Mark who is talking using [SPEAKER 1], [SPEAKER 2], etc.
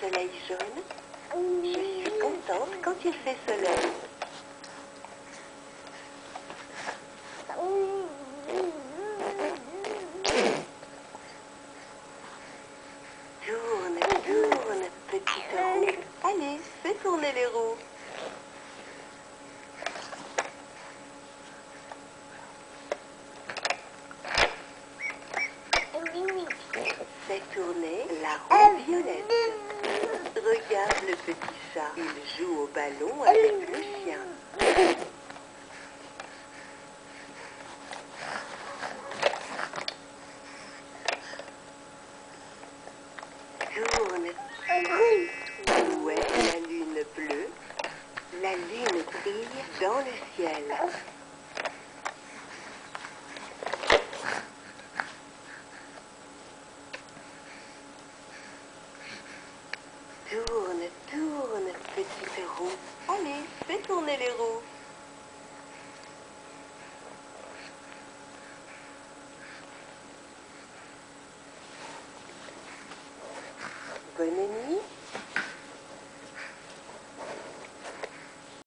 [SPEAKER 1] soleil jaune. Je suis contente quand il fait soleil. Tourne, tourne, petite roue. Allez, fais tourner les roues. Fais tourner la roue violette. Regarde le petit chat. Il joue au ballon avec le chien. Tourne. Où est la lune bleue? La lune brille dans le ciel. Tourne, tourne, petite roue. Allez, fais tourner les roues. Bonne nuit.